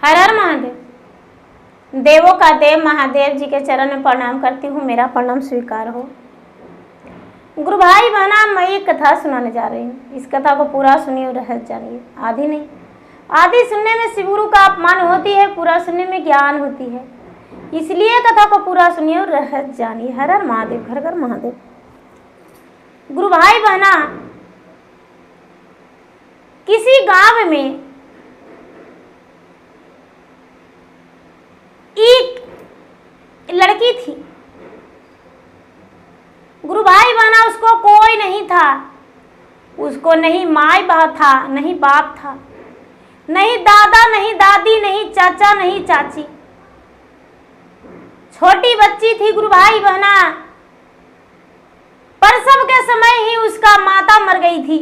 हर हर महादेव। देवों का देव महादेव जी के चरण में प्रणाम करती हूँ, मेरा प्रणाम स्वीकार हो। गुरु भाई बहना, मैं एक कथा सुनाने जा रही हूँ। इस कथा को पूरा सुनिए और रहस्य जानिए, आधी नहीं। आधी सुनने में शिव गुरु का अपमान होती है, पूरा सुनने में ज्ञान होती है, इसलिए कथा को पूरा सुनिए और रहस्य जानिए। हर हर महादेव, घर घर महादेव। गुरु भाई बहना, किसी गांव में एक लड़की थी। गुरु भाई बहना, उसको कोई नहीं था। उसको नहीं माई बाप था, नहीं बाप था, नहीं दादा, नहीं दादी, नहीं चाचा, नहीं चाची। छोटी बच्ची थी गुरु भाई बहना। प्रसव के समय ही उसका माता मर गई थी।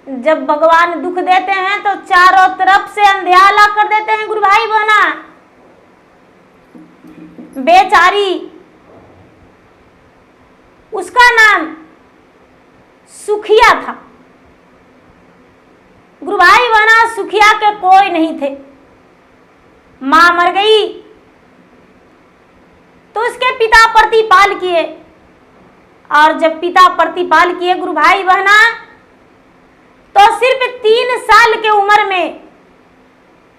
जब भगवान दुख देते हैं तो चारों तरफ से अंधियाला कर देते हैं गुरु भाई बहना। बेचारी, उसका नाम सुखिया था। गुरु भाई बहना, सुखिया के कोई नहीं थे। मां मर गई तो उसके पिता प्रतिपाल किए, और जब पिता प्रतिपाल किए गुरु भाई बहना, तो सिर्फ 3 साल के उम्र में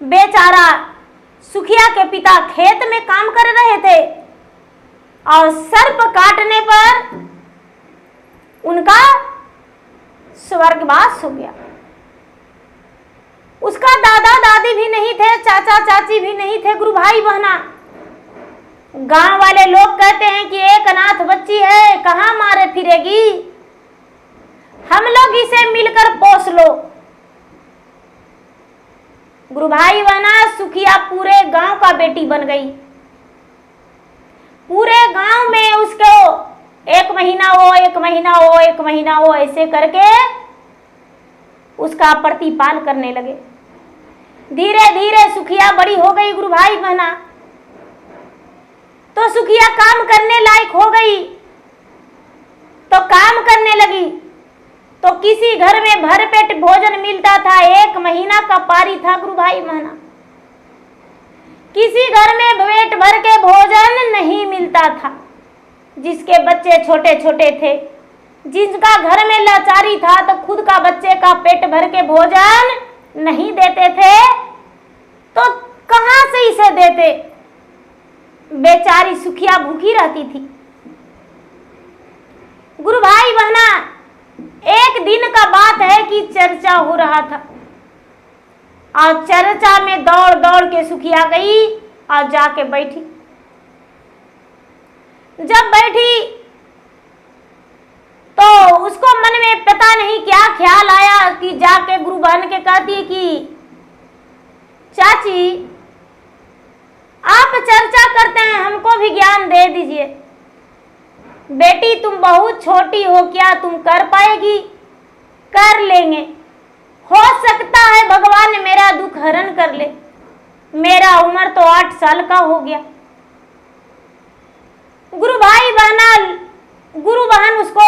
बेचारा सुखिया के पिता खेत में काम कर रहे थे, और सर्प काटने पर उनका स्वर्गवास हो गया। उसका दादा दादी भी नहीं थे, चाचा चाची भी नहीं थे। गुरु भाई बहना, गांव वाले लोग कहते हैं कि एक अनाथ बच्ची है, कहां मारे फिरेगी, हम लोग इसे मिलकर पोस लो। गुरु भाई बहना, सुखिया पूरे गांव का बेटी बन गई। पूरे गांव में उसको 1 महीना हो, 1 महीना हो, 1 महीना हो, ऐसे करके उसका प्रतिपाल करने लगे। धीरे धीरे सुखिया बड़ी हो गई गुरु भाई बहना। तो सुखिया काम करने लायक हो गई, तो काम करने लगी। तो किसी घर में भरपेट भोजन मिलता था, 1 महीना का पारी था गुरु भाई बहना। किसी घर में पेट भर के भोजन नहीं मिलता था। जिसके बच्चे छोटे छोटे थे, जिनका घर में लाचारी था, तो खुद का बच्चे का पेट भर के भोजन नहीं देते थे, तो कहां से इसे देते। बेचारी सुखिया भूखी रहती थी। गुरु भाई बहना, एक दिन का बात है कि चर्चा हो रहा था, और चर्चा में दौड़ दौड़ के सुखिया गई और जाके बैठी। जब बैठी तो उसको मन में पता नहीं क्या ख्याल आया कि जाके गुरु बहन के कहती कि चाची, आप चर्चा करते हैं, हमको भी ज्ञान दे दीजिए। बेटी, तुम बहुत छोटी हो, क्या तुम कर पाएगी? कर लेंगे, हो सकता है भगवान मेरा दुख हरण कर ले। मेरा उम्र तो 8 साल का हो गया। गुरु भाई बहना, गुरु बहन उसको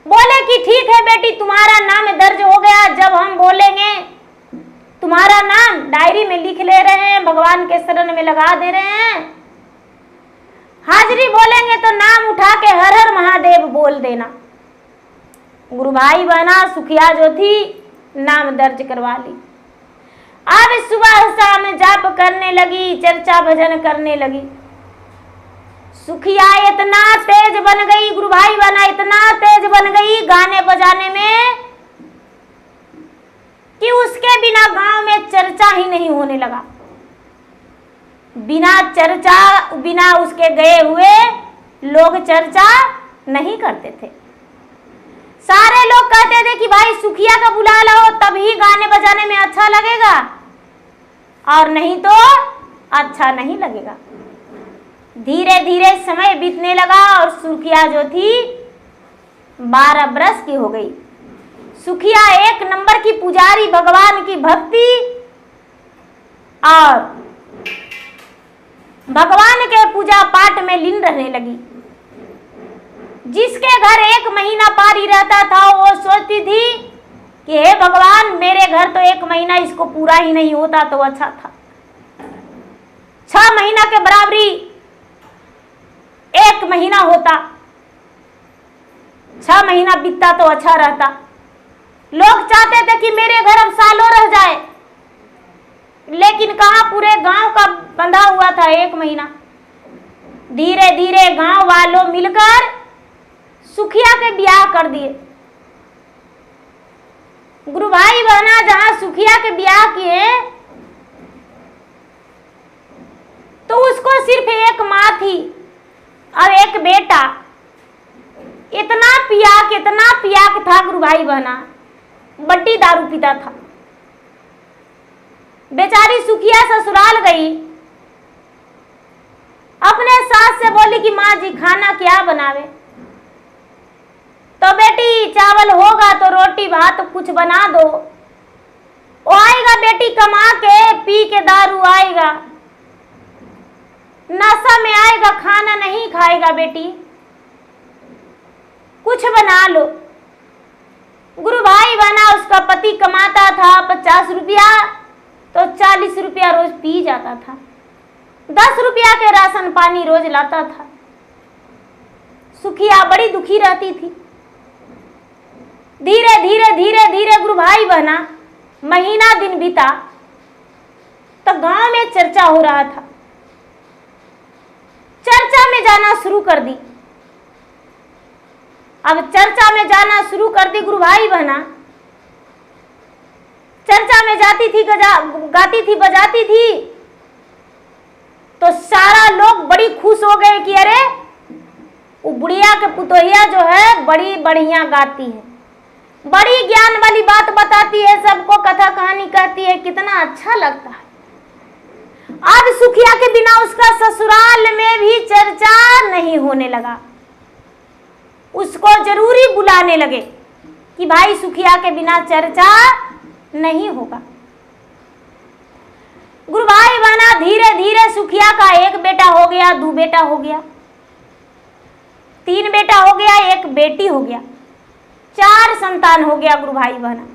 बोले कि ठीक है बेटी, तुम्हारा नाम दर्ज हो गया। जब हम बोलेंगे तुम्हारा नाम डायरी में लिख ले रहे हैं, भगवान के शरण में लगा दे रहे हैं। हाजिरी बोलेंगे तो नाम उठा के हर हर महादेव बोल देना। गुरु भाई बहना, सुखिया जो थी, नाम दर्ज करवा ली। अब सुबह शाम जाप करने लगी, चर्चा भजन करने लगी। सुखिया इतना तेज बन गई गुरु भाई बहना, इतना तेज बन गई गाने बजाने में कि उसके बिना गांव में चर्चा ही नहीं होने लगा। बिना चर्चा, बिना उसके गए हुए लोग चर्चा नहीं करते थे। सारे लोग कहते थे कि भाई सुखिया का बुला लाओ, तभी गाने बजाने में अच्छा लगेगा, और नहीं तो अच्छा नहीं लगेगा। धीरे धीरे समय बीतने लगा और सुखिया जो थी 12 बरस की हो गई। सुखिया 1 नंबर की पुजारी, भगवान की भक्ति और भगवान के पूजा पाठ में लीन रहने लगी। जिसके घर 1 महीना पारी रहता था, वो सोचती थी कि हे भगवान, मेरे घर तो 1 महीना इसको पूरा ही नहीं होता तो अच्छा था, 6 महीना के बराबरी 1 महीना होता, 6 महीना बीतता तो अच्छा रहता। लोग चाहते थे कि मेरे घर अब सालों रह जाए, लेकिन कहां, पूरे गांव का बंधा हुआ था 1 महीना। धीरे धीरे गांव वालों मिलकर सुखिया के ब्याह कर दिए। गुरु भाई बहना जहां सुखिया के ब्याह किए तो उसको सिर्फ 1 माँ थी और 1 बेटा। इतना पियाक था गुरु भाई बहना, बड्डी दारू पीता था। बेचारी सुखिया ससुराल गई, अपने सास से बोली कि माँ जी खाना क्या बनावे? तो बेटी चावल होगा तो रोटी भात कुछ बना दो। वो आएगा बेटी कमा के, पी के दारू आएगा, नशा में आएगा, खाना नहीं खाएगा बेटी, कुछ बना लो। गुरु भाई बना, उसका पति कमाता था 50 रुपया, तो 40 रुपया रोज पी जाता था, 10 रुपया के राशन पानी रोज लाता था। सुखिया बड़ी दुखी रहती थी। धीरे धीरे गुरु भाई बहना महीना दिन बीता तो गांव में चर्चा हो रहा था। चर्चा में जाना शुरू कर दी। अब चर्चा में जाना शुरू कर दी गुरु भाई बहना। चर्चा में जाती थी, गाती थी, बजाती थी, तो सारा लोग बड़ी खुश हो गए कि अरे वो बुढ़िया के पुतोहिया जो है बड़ी बढ़िया गाती है, बड़ी ज्ञान वाली बात बताती है, सबको कथा कहानी कहती है, कितना अच्छा लगता है। अब सुखिया के बिना उसका ससुराल में भी चर्चा नहीं होने लगा। उसको जरूरी बुलाने लगे कि भाई सुखिया के बिना चर्चा नहीं होगा। गुरु भाई बहना धीरे धीरे सुखिया का 1 बेटा हो गया, 2 बेटा हो गया, 3 बेटा हो गया, 1 बेटी हो गया, 4 संतान हो गया गुरु भाई बहना।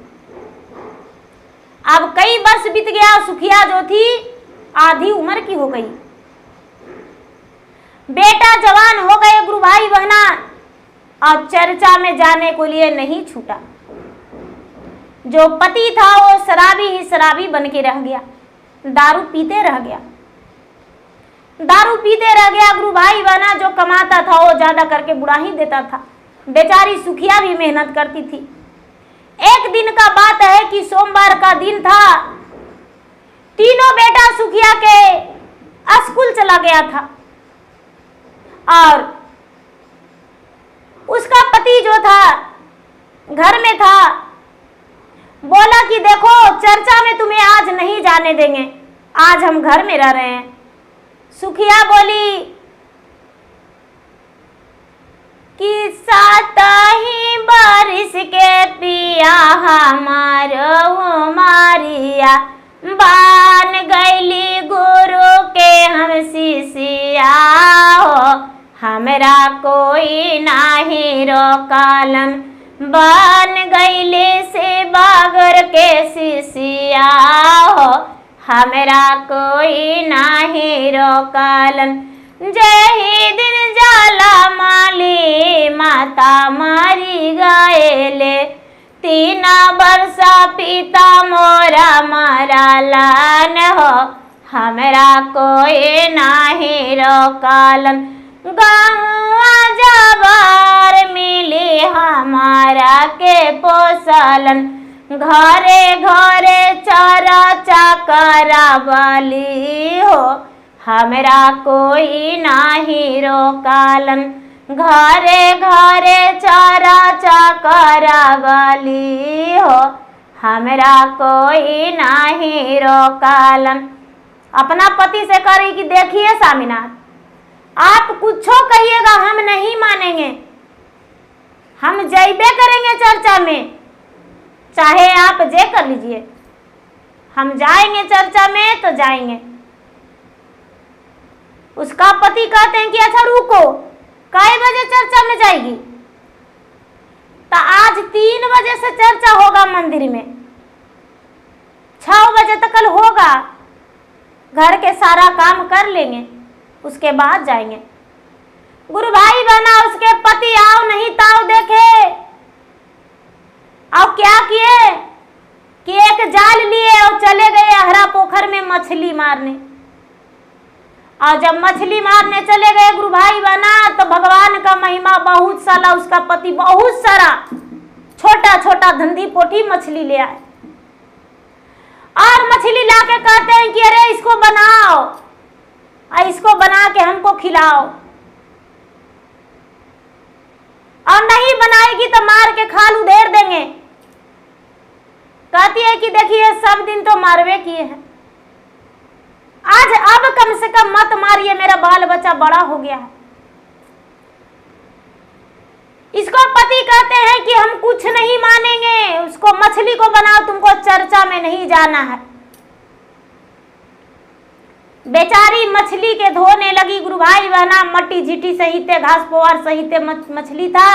अब कई वर्ष बीत गया, सुखिया जो थी आधी उम्र की हो गई, बेटा जवान हो गए गुरु भाई बहना, और चर्चा में जाने को लिए नहीं छूटा। जो पति था वो शराबी ही शराबी बन के रह गया, दारू पीते रह गया, दारू पीते रह गया। गुरु भाई बहना जो कमाता था वो ज्यादा करके बुढ़ा ही देता था। बेचारी सुखिया भी मेहनत करती थी। एक दिन का बात है कि सोमवार का दिन था, तीनों बेटा सुखिया के स्कूल चला गया था, और उसका पति जो था घर में था। बोला कि देखो चर्चा में तुम्हें आज नहीं जाने देंगे, आज हम घर में रह रहे हैं। सुखिया बोली कि 7 ही बारिश के पिया हमारो मारिया, बान गैली गुरु के हम शिष्या हो, हमरा कोई नाही रोकालन, बन गईले से बागर के शिष्या हो, हमरा कोई नाही रोकालन। जही दिन जाला माली माता मारी गएले, 3 वर्षा पिता मोरा मरलन हो, हमरा कोई नाही रोकालन। गहुआ जबार मिली हमारा के पोसलन, घरे घरे चारा चाकरा बली हो, हमरा कोई नाही रोकालन। घरे घरे चारा चाकरा बली हो, हमरा कोई नाही रोकालन। अपना पति से करी कि देखिए स्वामीनाथ, आप कुछो कहिएगा हम नहीं मानेंगे, हम जैबे करेंगे चर्चा में, चाहे आप जे कर लीजिए, हम जाएंगे चर्चा में तो जाएंगे। उसका पति कहते हैं कि अच्छा रुको, कै बजे चर्चा में जाएगी? तो आज 3 बजे से चर्चा होगा मंदिर में, 6 बजे तक कल होगा। घर के सारा काम कर लेंगे, उसके बाद जाएंगे। गुरु भाई बहना उसके पति आओ नहीं ताओ देखे, और क्या किए कि एक जाल लिए और चले गए अहरा पोखर में मछली मारने। और जब मछली मारने चले गए गुरु भाई बहना, तो भगवान का महिमा बहुत सारा, उसका पति बहुत सारा छोटा छोटा धंधी पोठी मछली ले आए और मछली लाके कहते हैं कि अरे इसको बनाओ और इसको बना के हमको खिलाओ, और नहीं बनाएगी तो मार के खाल उधेड़ देंगे। कहती है कि देखिए सब दिन तो मारवे किए हैं, आज अब कम से कम मत मारिए, मेरा बाल बच्चा बड़ा हो गया है। इसको पति कहते हैं कि हम कुछ नहीं मानेंगे, उसको मछली को बनाओ, तुमको चर्चा में नहीं जाना है। बेचारी मछली के धोने लगी गुरु भाई बहना, मट्टी झिटी सहित घास पोआर सहित मछली था,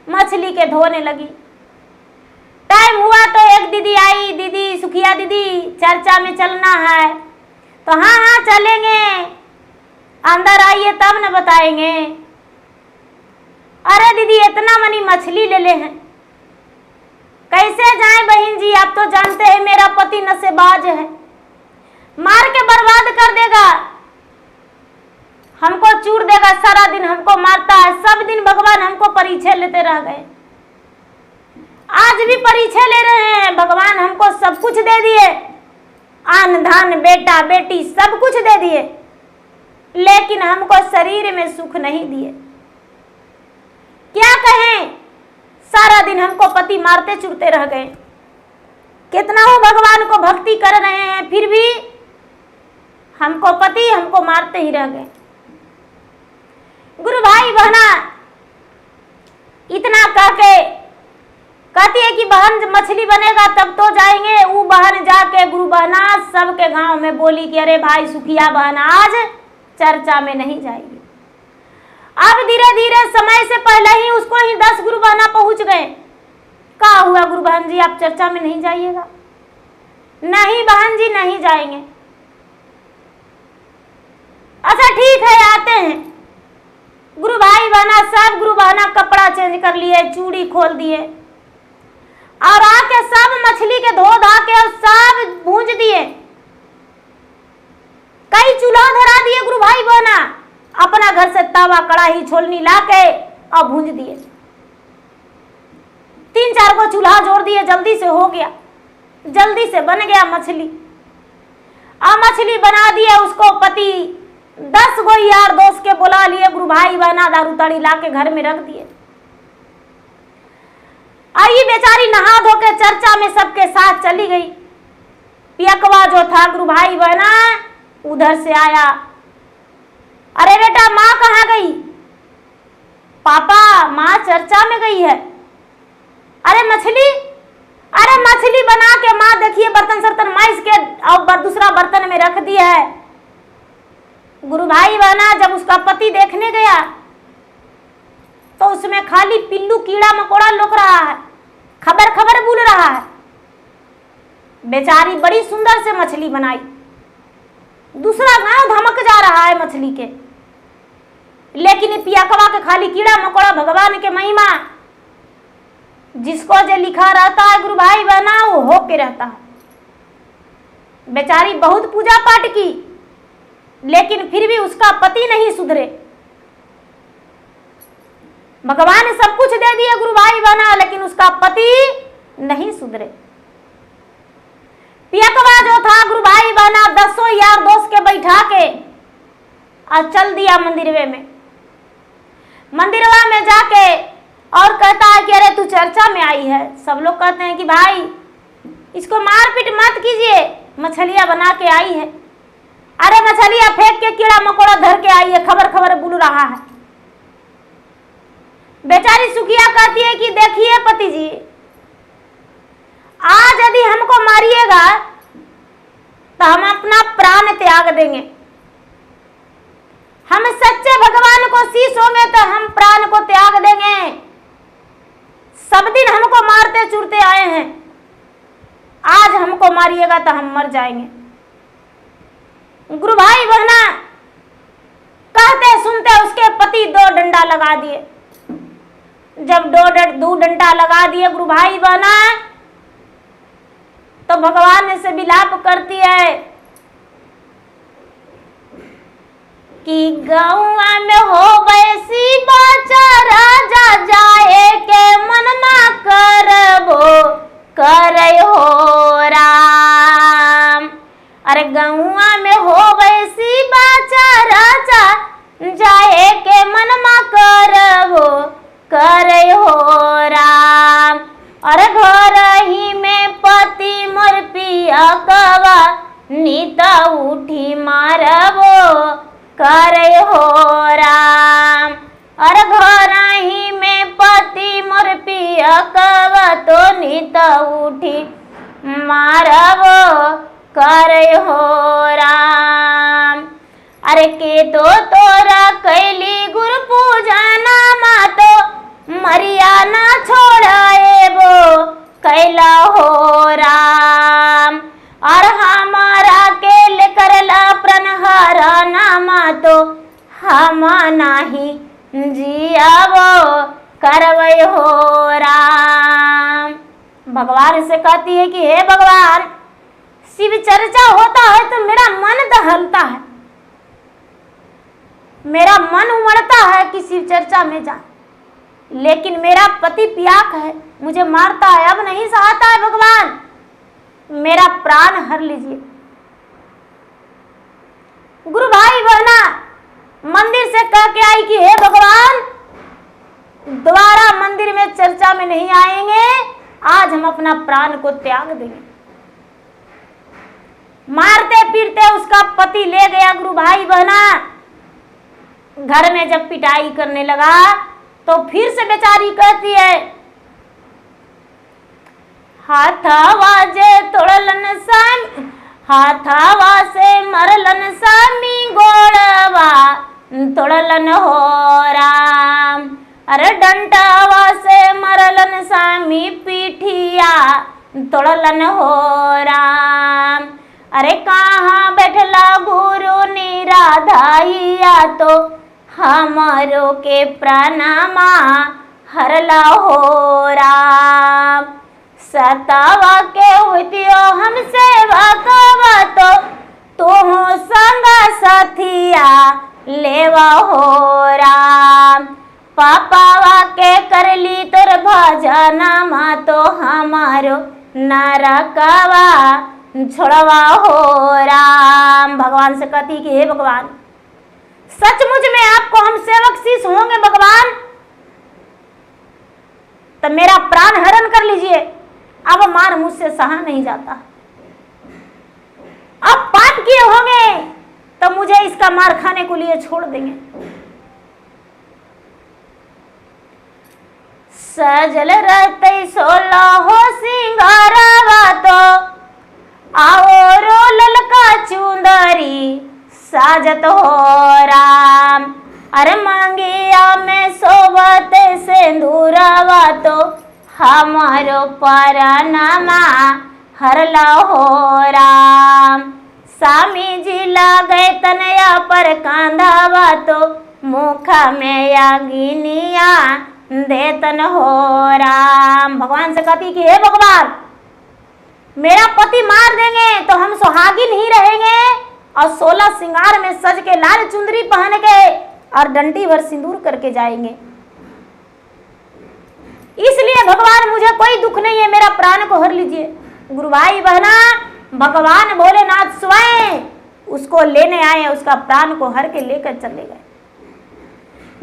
मछली के धोने लगी। टाइम हुआ तो एक दीदी आई, दीदी सुखिया दीदी चर्चा में चलना है। तो हाँ हाँ चलेंगे, अंदर आइए तब न बताएंगे। अरे दीदी इतना मनी मछली ले ले हैं, कैसे जाएं बहन जी, आप तो जानते हैं मेरा पति नशेबाज है, मार के बर्बाद कर देगा, हमको चूर देगा, सारा दिन हमको मारता है। सब दिन भगवान हमको परीक्षा लेते रह गए, आज भी परीक्षा ले रहे हैं। भगवान हमको सब कुछ दे दिए, आन धान बेटा बेटी सब कुछ दे दिए, लेकिन हमको शरीर में सुख नहीं दिए। क्या कहें, सारा दिन हमको पति मारते चुरते रह गए। कितना हो भगवान को भक्ति कर रहे हैं, फिर भी हमको पति हमको मारते ही रह गए। गुरु भाई बहना इतना कह के कहती है कि बहन मछली बनेगा तब तो जाएंगे। वो बहन जाके गुरु बहना सबके गांव में बोली कि अरे भाई सुखिया बहन आज चर्चा में नहीं जाएगी। अब धीरे धीरे समय से पहले ही उसको ही 10 गुरु बहना पहुंच गए। क्या हुआ गुरु बहन जी, आप चर्चा में नहीं जाइएगा? नहीं बहन जी नहीं जाएंगे। अच्छा ठीक है आते हैं। गुरु भाई बहना सब गुरु बहना कपड़ा चेंज कर लिए, चूड़ी खोल दिए और आके सब मछली के धो धा के और सब भूंज दिए। कई चूल्हा धरा दिए गुरु भाई बहना, अपना घर से तवा कड़ाही छोलनी लाके और भूंज दिए। 3-4 को चूल्हा जोड़ दिए, जल्दी से हो गया, जल्दी से बन गया मछली। और मछली बना दिए, उसको पति 10 गो यार दोस्त के बुला लिए, गुरु भाई बहना दारू ताड़ी ला के घर में रख दिए। आई बेचारी नहा धो के चर्चा में सबके साथ चली गई। पियकवा जो था गुरु भाई बहना उधर से आया, अरे बेटा माँ कहाँ गई? पापा माँ चर्चा में गई है। अरे मछली, अरे मछली बना के माँ देखिए बर्तन सर्तन माइस के और दूसरा बर्तन में रख दिया है। गुरु भाई बहना जब उसका पति देखने गया तो उसमें खाली पिल्लू कीड़ा मकोड़ा लुक रहा है, खबर खबर बोल रहा है। बेचारी बड़ी सुंदर से मछली बनाई, दूसरा गांव धमक जा रहा है मछली के, लेकिन पियाकवा के खाली कीड़ा मकोड़ा। भगवान के महिमा, जिसको जो लिखा रहता है गुरु भाई बहना वो हो के रहता है। बेचारी बहुत पूजा पाठ की, लेकिन फिर भी उसका पति नहीं सुधरे। भगवान ने सब कुछ दे दिया गुरु भाई बहना, लेकिन उसका पति नहीं सुधरे। पियकवा जो था गुरु भाई बहना 10 यार दोस्त के बैठा के और चल दिया मंदिरवे में। मंदिरवा में जाके और कहता है कि अरे तू चर्चा में आई है। सब लोग कहते हैं कि भाई इसको मारपीट मत कीजिए, मछलियां बना के आई है। अरे मछलियां फेंक के कीड़ा मकोड़ा धर के आई है, खबर खबर बुल रहा है। बेचारी सुखिया कहती है कि देखिए पति जी, आज यदि हमको मारिएगा तो हम अपना प्राण त्याग देंगे। हम सच्चे भगवान को शीश होंगे तो हम प्राण को त्याग देंगे। सब दिन हमको मारते चुरते आए हैं, आज हमको मारिएगा तो हम मर जाएंगे। गुरु भाई बहना कहते सुनते उसके पति 2 डंडा लगा दिए। जब 2 डंडा लगा दिए गुरु भाई बहना, तो भगवान से विलाप करती है कि गौआ में हो वैसी बाचा राजा जाए के मन ना करबो करे हो राम। अरे गौआ में हो वैसी बाचा राजा जाए के मन मा करबो करे हो राम। अरे घर ही में पति मोर पिया कवा नीता उठी मारबो करे हो राम। अरे घर ही में पति मोर पिया कवा तो नीता उठी मारबो करे हो राम। अरे के तो तोरा कैली गुरु पूजा नामा तो मरिया ना छोड़ाएबो कैला हो राम। और हमारा के लेकर ला प्रणहारा नामा तो हम नाही जियाबो करवै हो राम। भगवान से कहती है कि हे भगवान, शिव चर्चा होता है तो मेरा मन दहलता है, मेरा मन उमड़ता है कि शिव चर्चा में जा, लेकिन मेरा पति पियाक है, मुझे मारता है, अब नहीं सहता है। भगवान मेरा प्राण हर लीजिए। गुरु भाई बहना मंदिर से कह के आई कि हे भगवान, दोबारा मंदिर में चर्चा में नहीं आएंगे, आज हम अपना प्राण को त्याग देंगे। मारते पीटते उसका पति ले गया। गुरु भाई बहना घर में जब पिटाई करने लगा तो फिर से बेचारी कहती है, हाथावा जे तोड़लन सामी, हाथावा से मरलन सामी गोड़वा तोड़लन हो राम। अरे डंटावा से मरलन सामी पीठिया तोड़लन हो राम। अरे कहाँ बैठला गुरु निराधाइया तो हमारो के प्राणमा हरला हो राम। सतावा के हुतियो हम सेवा कवा तो तुहु संग साथिया लेवा हो राम। पापावा के करली तोर भजनमा तो हमारो नरकवा छोड़वा हो राम। भगवान से कहती कि हे भगवान, सचमुच में आपको हम सेवक शीश होंगे भगवान, तो मेरा प्राण हरण कर लीजिए, अब मार मुझसे सहा नहीं जाता। अब पाप किए होंगे तो मुझे इसका मार खाने को लिए छोड़ देंगे। सजल रहते 16 हो सिंगारवा तो आओ रो ललका चुंदरी साजत हो राम। अरे मांगिया में सोबत सिंदूरवा तो हमारो परनमा हरला हो राम। स्वामी जी लगे तनया पर कांधावा तो मुख में अग्निया देतन हो राम। भगवान से कहती कि हे भगवान, मेरा पति मार देंगे तो हम सुहागिन ही रहेंगे और 16 श्रृंगार में सज के लाल चुंदरी पहन के और डंडी भर सिंदूर करके जाएंगे। इसलिए भगवान मुझे कोई दुख नहीं है, मेरा प्राण को हर लीजिए। गुरु भाई बहना भगवान भोलेनाथ स्वयं उसको लेने आए, उसका प्राण को हर के लेकर चले गए।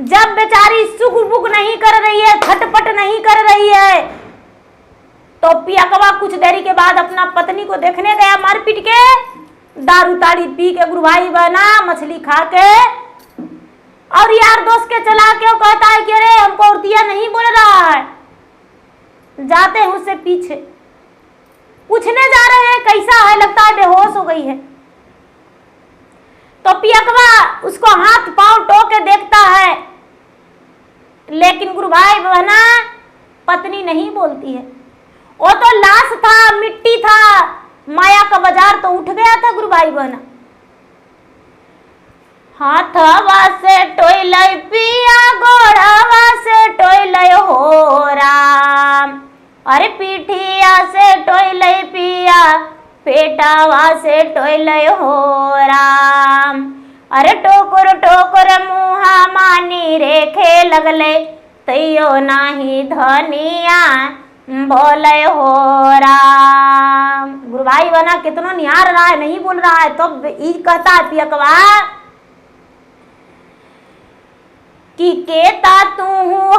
जब बेचारी सुख बुक नहीं कर रही है, खटपट नहीं कर रही है, तो पियकवा कुछ देरी के बाद अपना पत्नी को देखने गया मारपीट के, दारू ताड़ी पी के गुरु भाई बहना मछली खा के, और यार दोस्त के चला के वो कहता है कि अरे हमको औरतिया नहीं बोल रहा है। जाते हैं उससे पीछे, पूछने जा रहे हैं कैसा है, लगता है बेहोश हो गई है। तो पियकवा उसको हाथ पांव टो के देखता है, लेकिन गुरु भाई बहना पत्नी नहीं बोलती है। वो तो लाश था, मिट्टी था, माया का बाजार तो उठ गया था गुरु भाई बहना। हाथवा से टोइलय पिया, गोड़वा से टोइलय हो राम। अरे पीठिया से टोइलय पिया, पेटावा से टोइलय हो राम। अरे टोकर टोकर मुहा मानी रेखे लगले, तैयो नाही धनिया बोले हो राम। गुरु भाई बना कितनो निहार रहा है, नहीं बोल रहा है, तो ई कहता है पियकवा कि केता तू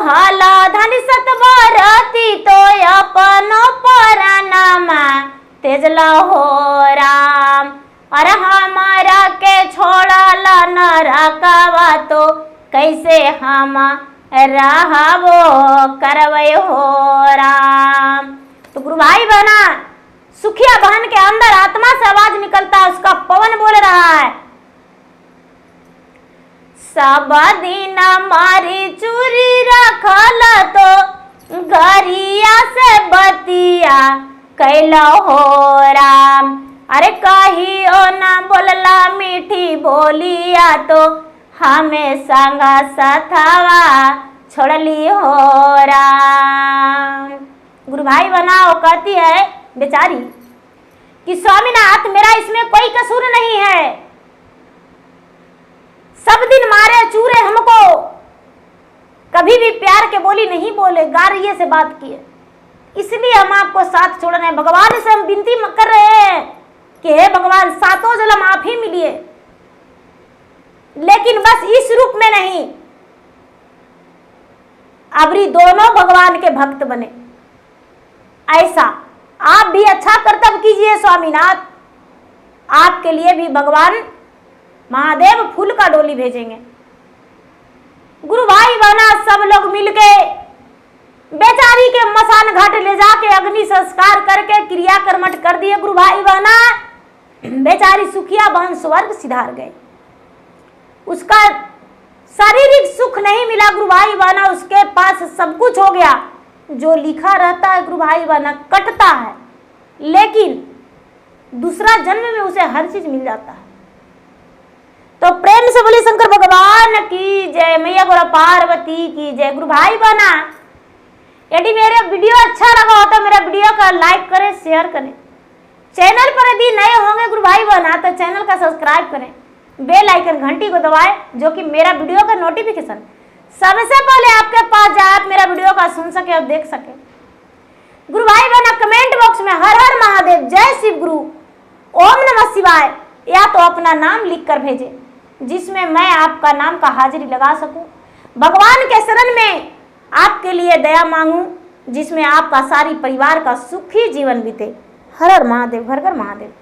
हाला धन सतबरती, तो अपनो परनमा तेजला हो राम। अरे हमारा के छोड़ला न रखवा, तो कैसे हम रहबो करवै हो राम। तो गुरु भाई बहना सुखिया बहन के अंदर आत्मा से आवाज निकलता है, उसका पवन बोल रहा है, सब दिन मारी चूरी रखल, तो गरिया से बतिया कैला हो राम। अरे कहियो ना बोलला मीठी बोलिया, तो हमें संगा सथवा छोड़ली हो राम। गुरु भाई बना वो कहती है बेचारी कि स्वामीनाथ मेरा इसमें कोई कसूर नहीं है, सब दिन मारे चूरे हमको, कभी भी प्यार के बोली नहीं बोले, गारिये से बात किए, इसलिए हम आपको साथ छोड़ रहे हैं। भगवान से हम विनती कर रहे हैं कि हे भगवान सातों जन्म आप ही मिलिए, लेकिन बस इस रूप में नहीं, अबरी दोनों भगवान के भक्त बने। ऐसा आप भी अच्छा कर्तव्य कीजिए स्वामीनाथ, आपके लिए भी भगवान महादेव फूल का डोली भेजेंगे। गुरु भाई बहना सब लोग मिलके बेचारी के मसान घाट ले जाके अग्नि संस्कार करके क्रिया कर्मठ कर दिए। गुरु भाई बहना बेचारी सुखिया बहन स्वर्ग सिधार गए, उसका शारीरिक सुख नहीं मिला गुरु भाई बहना, उसके पास सब कुछ हो गया, जो लिखा रहता है गुरु भाई बहना कटता है, लेकिन दूसरा जन्म में उसे हर चीज मिल जाता है। तो प्रेम से बोली शंकर भगवान की जय, मैया गौरा पार्वती की जय। गुरु भाई बहना यदि मेरे वीडियो अच्छा लगा हो तो मेरा वीडियो का लाइक करें, शेयर करें, चैनल पर यदि नए होंगे गुरु भाई बहना तो चैनल का सब्सक्राइब करें, बेल आइकन घंटी को दबाएं, जो कि मेरा वीडियो का नोटिफिकेशन सबसे पहले आपके पास जाए, आप मेरा वीडियो का सुन सके और देख सके। गुरु भाई बहना कमेंट बॉक्स में हर हर महादेव, जय शिव गुरु, ओम नमः शिवाय या तो अपना नाम लिख कर भेजें, जिसमें मैं आपका नाम का हाजिरी लगा सकूं, भगवान के शरण में आपके लिए दया मांगूं, जिसमें आपका सारी परिवार का सुखी जीवन बीते। हर हर महादेव, घर घर महादेव।